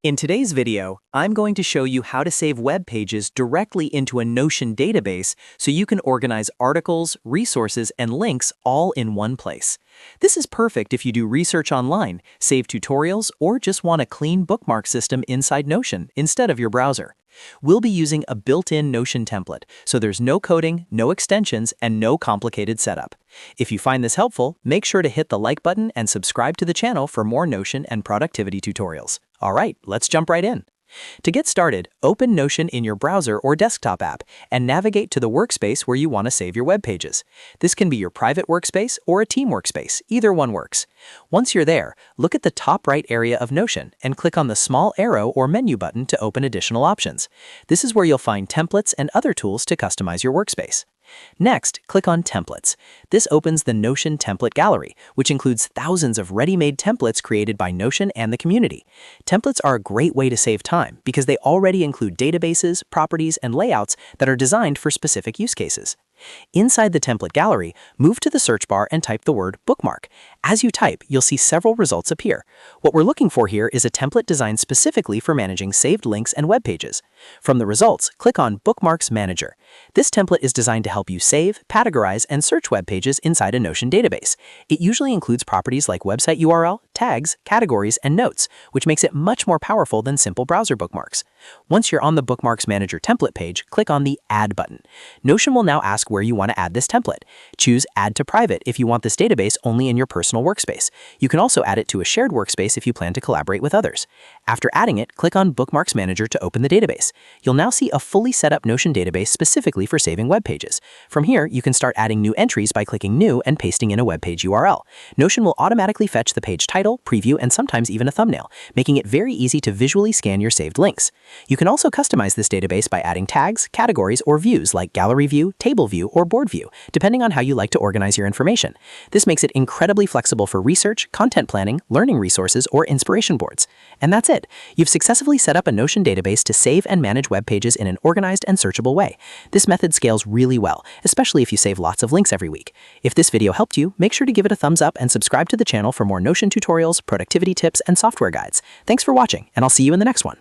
In today's video, I'm going to show you how to save web pages directly into a Notion database so you can organize articles, resources, and links all in one place. This is perfect if you do research online, save tutorials, or just want a clean bookmark system inside Notion instead of your browser. We'll be using a built-in Notion template, so there's no coding, no extensions, and no complicated setup. If you find this helpful, make sure to hit the like button and subscribe to the channel for more Notion and productivity tutorials. All right, let's jump right in. To get started, open Notion in your browser or desktop app and navigate to the workspace where you want to save your web pages. This can be your private workspace or a team workspace, either one works. Once you're there, look at the top right area of Notion and click on the small arrow or menu button to open additional options. This is where you'll find templates and other tools to customize your workspace. Next, click on Templates. This opens the Notion template gallery, which includes thousands of ready-made templates created by Notion and the community. Templates are a great way to save time because they already include databases, properties, and layouts that are designed for specific use cases. Inside the template gallery, move to the search bar and type the word bookmark. As you type, you'll see several results appear. What we're looking for here is a template designed specifically for managing saved links and web pages. From the results, click on Bookmarks Manager. This template is designed to help you save, categorize, and search web pages inside a Notion database. It usually includes properties like website URL, tags, categories, and notes, which makes it much more powerful than simple browser bookmarks. Once you're on the Bookmarks Manager template page, click on the Add button. Notion will now ask where you want to add this template. Choose Add to Private if you want this database only in your personal workspace. You can also add it to a shared workspace if you plan to collaborate with others. After adding it, click on Bookmarks Manager to open the database. You'll now see a fully set up Notion database specifically for saving web pages. From here, you can start adding new entries by clicking New and pasting in a web page URL. Notion will automatically fetch the page title, preview, and sometimes even a thumbnail, making it very easy to visually scan your saved links. You can also customize this database by adding tags, categories, or views like Gallery View, Table View, or Board View, depending on how you like to organize your information. This makes it incredibly flexible for research, content planning, learning resources, or inspiration boards. And that's it. You've successfully set up a Notion database to save and manage web pages in an organized and searchable way. This method scales really well, especially if you save lots of links every week. If this video helped you, make sure to give it a thumbs up and subscribe to the channel for more Notion tutorials, productivity tips, and software guides. Thanks for watching, and I'll see you in the next one.